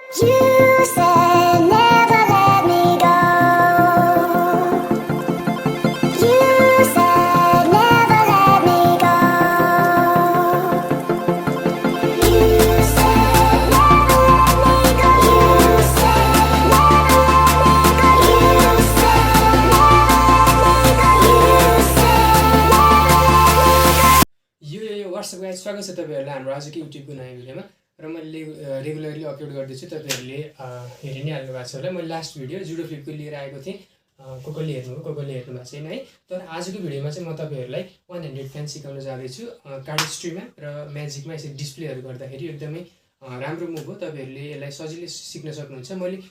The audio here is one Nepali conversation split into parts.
You said never let me go. You said never let me go. You said never let me go. You said never let me go. You said never let me go. You said never let me go. यो व्हाट्सएप गाइज स्वागत छ तपाईहरुलाई हाम्रो आजको युट्युबको नयाँ भिडियोमा र मैले रेगुलरली अपलोड गर्दैछु तपाईहरुले हेरि नै हाल्नु भएको छ होला। मैले लास्ट भिडियो जुडो फ्लिपको लिएर आएको थिएँ, कोकोले हेर्नु भएको छैन है। तर आजको भिडियोमा चाहिँ म तपाईहरुलाई 100 फ्यान सिकाउन जाँदैछु कार्डस्ट्रीमा र म्याजिकमा। यसरी डिस्प्लेहरु गर्दाखेरि एकदमै राम्रो मुभ हो, तपाईहरुले यसलाई सजिलै सिक्न सक्नुहुन्छ। मैले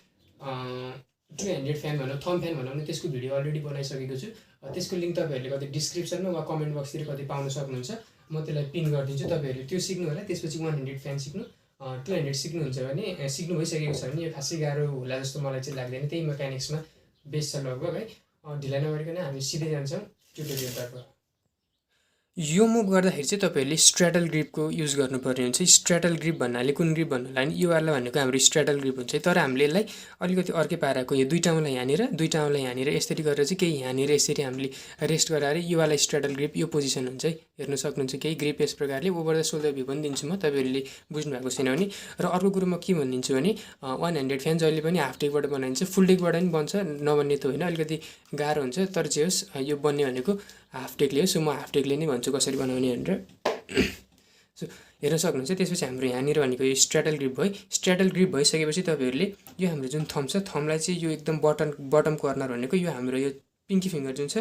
200 फ्यान भनौँ, थम फ्यान भनौँ न, त्यसको भिडियो अलरेडी बनाइसकेको छु। त्यसको लिंक तपाईहरुले कतै डिस्क्रिप्सनमा वा कमेन्ट बक्सतिर कतै पाउन सक्नुहुन्छ। म त्यसलाई पिन गरिदिन्छु, तपाईहरुले त्यो सिक्नु होला। त्यसपछि 100 फ्यान सिक्नु, 200 सिक्नुहुन्छ भने सिक्नु भइसकेको छ भने यो खासै गाह्रो होला जस्तो मलाई चाहिँ लाग्दैन। त्यही मेकानिक्समा बेस छ लगभग है। ढिला नगरिकन हामी सिधै जान्छौँ ट्युटोरियलतर्फ। यो मुभ गर्दाखेरि चाहिँ तपाईहरुले स्ट्र्याडल ग्रिपको युज गर्नुपर्ने हुन्छ। स्ट्र्याडल ग्रिप भन्नाले कुन ग्रिप भन्नुलाई नि यो वाला भनेको हाम्रो स्ट्र्याडल ग्रिप हुन्छ। तर हामीले यसलाई अलिकति अर्कै पाराको यो दुईटा औँला यहाँनिर, दुईटा औँला यहाँनिर यसरी गरेर चाहिँ केही यहाँनिर यसरी हामीले रेस्ट गराएर यो वाला स्ट्र्याडल ग्रिप यो पोजिसन हुन्छ है। हेर्न सक्नुहुन्छ केही ग्रिप यस प्रकारले ओभर द सोल्डर भ्यू पनि दिन्छु म, तपाईहरुले बुझ्नु भएको छैन भने। र अर्को कुरो म के भनिदिन्छु भने 100 फ्यान जहिले पनि हाफ टेकबाट बनाइन्छ, फुल टेकबाट पनि बन्छ, नबन्ने त होइन, अलिकति गाह्रो हुन्छ। तर जे होस् यो बन्ने भनेको हाफ टेकले हो। सो म हाफ टेकले नै भन्छु कसरी बनाउने भनेर। सो हेर्न सक्नुहुन्छ। त्यसपछि हाम्रो यहाँनिर भनेको यो स्ट्र्याडल ग्रिप भयो। स्ट्र्याडल ग्रिप भइसकेपछि तपाईहरुले यो हाम्रो जुन थम्ब छ, थम्बलाई चाहिँ यो एकदम बटम कर्नर भनेको यो हाम्रो यो पिङ्की फिङ्गर जुन छ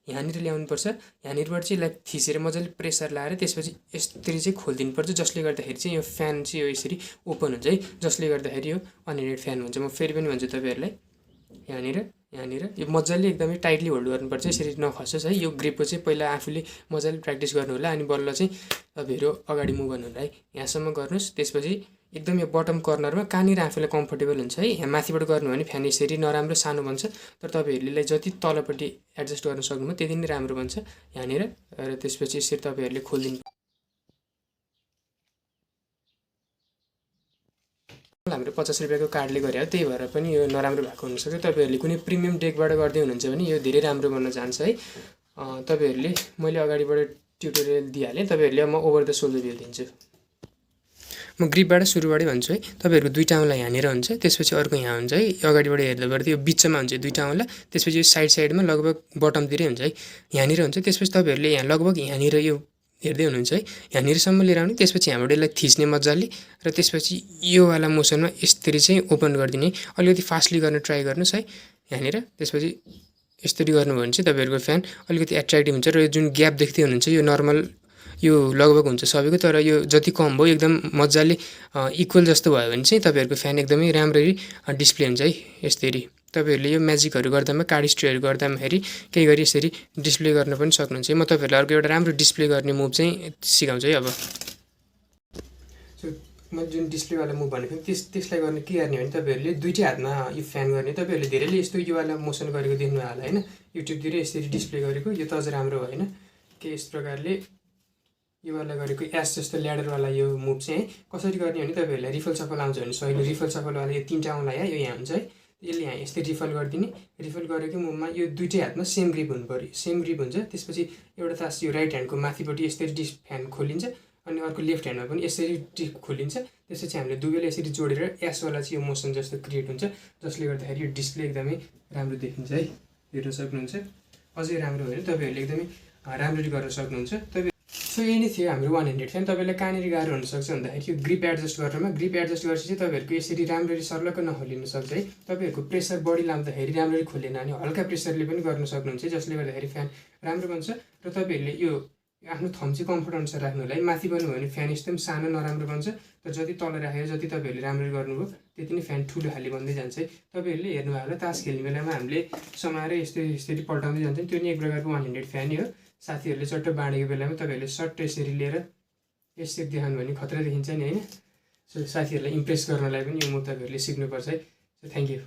यहाँनिर ल्याउनुपर्छ। यहाँनिरबाट चाहिँ यसलाई थिचेर मजाले प्रेसर लाएर त्यसपछि यसरी चाहिँ खोलिदिनुपर्छ, जसले गर्दाखेरि चाहिँ यो फ्यान चाहिँ यो यसरी ओपन हुन्छ है। जसले गर्दाखेरि यो 100 फ्यान हुन्छ। म फेरि पनि भन्छु तपाईहरुलाई, यहाँनिर यो मजाले एकदमै टाइटली होल्ड गर्नुपर्छ, यसरी नखसोस् है। यो ग्रिपको चाहिँ पहिला आफूले मजाले प्र्याक्टिस गर्नु होला, अनि बल्ल चाहिँ तपाईहरु अगाडि मुभ गर्नु होला है। यहाँसम्म गर्नुस्, त्यसपछि एकदम यो बटम कर्नरमा कहाँनिर आफूलाई कम्फर्टेबल हुन्छ है। यहाँ माथिबाट गर्नु भने फ्यान यसरी नराम्रो सानो बन्छ, तर तपाईहरुले जति तलपट्टि एडजस्ट गर्न सक्नुभयो त्यति नै राम्रो बन्छ यहाँनिर। र त्यसपछि यसरी तपाईहरुले खोलिदिनु। हाम्रो 50 रुपैयाँको कार्डले गरे हो, त्यही भएर पनि यो नराम्रो भएको हुनसक्छ। तपाईहरुले कुनै प्रिमियम डेकबाट गर्दै हुनुहुन्छ भने यो धेरै राम्रो बन्न जान्छ है। तपाईहरुले मैले अगाडिबाट ट्युटोरियल दिइहालेँ, तपाईहरुले म ओभर द सोल्डर भ्यू दिन्छु। म ग्रिपबाट सुरुबाटै भन्छु है। तपाईहरुको दुईटा औँला यहाँनिर हुन्छ, त्यसपछि अर्को यहाँ हुन्छ है। अगाडिबाट हेर्दा यो बिचमा हुन्छ दुईटा औँला, त्यसपछि यो साइडमा लगभग बटमतिरै हुन्छ है, यहाँनिर हुन्छ। त्यसपछि तपाईहरुले यहाँ लगभग यहाँनिर यो हेर्दै हुनुहुन्छ है, यहाँनिरसम्म लिएर आउने, त्यसपछि यहाँबाट यसलाई थिच्ने मजाले, र त्यसपछि यो वाला मोसनमा यसरी चाहिँ ओपन गरिदिने। अलिकति फास्टली गर्न ट्राई गर्नुस् है यहाँनिर। त्यसपछि यसरी गर्नुभयो भने चाहिँ तपाईहरुको फ्यान अलिकति एट्र्याक्टिभ हुन्छ। र यो जुन ग्याप देख्दै हुनुहुन्छ यो नर्मल यो लगभग हुन्छ सबैको, तर यो जति कम भयो एकदम मजाले इक्वल जस्तो भयो भने चाहिँ तपाईहरुको फ्यान एकदमै राम्ररी डिस्प्ले हुन्छ है। यसरी तपाईहरुले यो म्याजिकहरु गर्दामा, कार्डस्ट्रीहरु गर्दामाखेरि केही गरी यसरी डिस्प्ले गर्न पनि सक्नुहुन्छ। म तपाईहरुलाई अर्को एउटा राम्रो डिस्प्ले गर्ने मुभ चाहिँ सिकाउँछु है अब। सो म जुन डिस्प्लेवाला मुभ भनेको त्यसलाई गर्ने के गर्ने भने तपाईहरुले दुईटै हातमा यो फ्यान गर्ने। तपाईहरुले धेरैले यस्तो यो वाला मोसन गरेको देख्नु होला हैन, युट्युबतिर यसरी डिस्प्ले गरेको। यो त अझ राम्रो भएन के यस प्रकारले यो वाला गरेको एस जस्तो ल्याडरवाला यो मुभ चाहिँ कसरी गर्ने भने तपाईहरुलाई रिफल सफल आउँछ भने सहिले रिफल सफलवाला यो तीनटा औँला यो यहाँ हुन्छ है, यसले यहाँ यस्तै रिफल गरिदिने। रिफल गरेको मुभमा यो दुईटै हातमा सेम ग्रिप हुनु पर्यो, सेम ग्रिप हुन्छ। त्यसपछि एउटा तास यो राइट ह्यान्डको माथिपट्टि यसरी फ्यान खोलिन्छ, अनि अर्को लेफ्ट ह्यान्डमा पनि यसरी खोलिन्छ। त्यसपछि हामीले दुवैले यसरी जोडेर एसवाला चाहिँ यो मोसन जस्तो क्रिएट हुन्छ, जसले गर्दाखेरि यो डिस्प्ले एकदमै राम्रो देखिन्छ है। हेर्न सक्नुहुन्छ। अझै राम्रो हो भने तपाईहरुले एकदमै राम्ररी गर्न सक्नुहुन्छ। तपाईँ सो यही नै थियो हाम्रो 100 फ्यान। तपाईलाई कहाँनिर गाह्रो हुनसक्छ भन्दाखेरि यो ग्रिप एडजस्ट गर्नमा, ग्रिप एडजस्ट गरेपछि चाहिँ तपाईहरुको यसरी राम्ररी सर्लक्क नखोलिन सक्छ है। तपाईहरुको प्रेसर बढी लाउँदाखेरि राम्ररी खोलेन, अनि हल्का प्रेसरले पनि गर्न सक्नुहुन्छ, जसले गर्दाखेरि फ्यान राम्रो बन्छ। र तपाईहरुले यो आफ्नो थम्ब चाहिँ कम्फर्ट अनुसार राख्नु होला है। माथि बन्नु भने फ्यान एकदम सानो नराम्रो बन्छ, तर जति तल राखेर जति तपाईहरुले राम्ररी गर्नुभयो त्यति नै फ्यान ठुलो खाली बन्दै जान्छ है। तपाईहरुले हेर्नुभयो होला तास खेल्ने बेलामा हामीले समाएर यसरी पल्टाउँदै जान्छ, त्यो नि एक प्रकारको 100 फ्यान हो। साथीहरुले चट्ट बाँडेको बेलामा तपाईहरुले सट्ट यसरी लिएर यसरी देखाउनु भने खतरा देखिन्छ नि हैन। सो साथीहरुलाई इम्प्रेस गर्नलाई पनि यो मुभ तपाईहरुले सिक्नुपर्छ है। So thank you.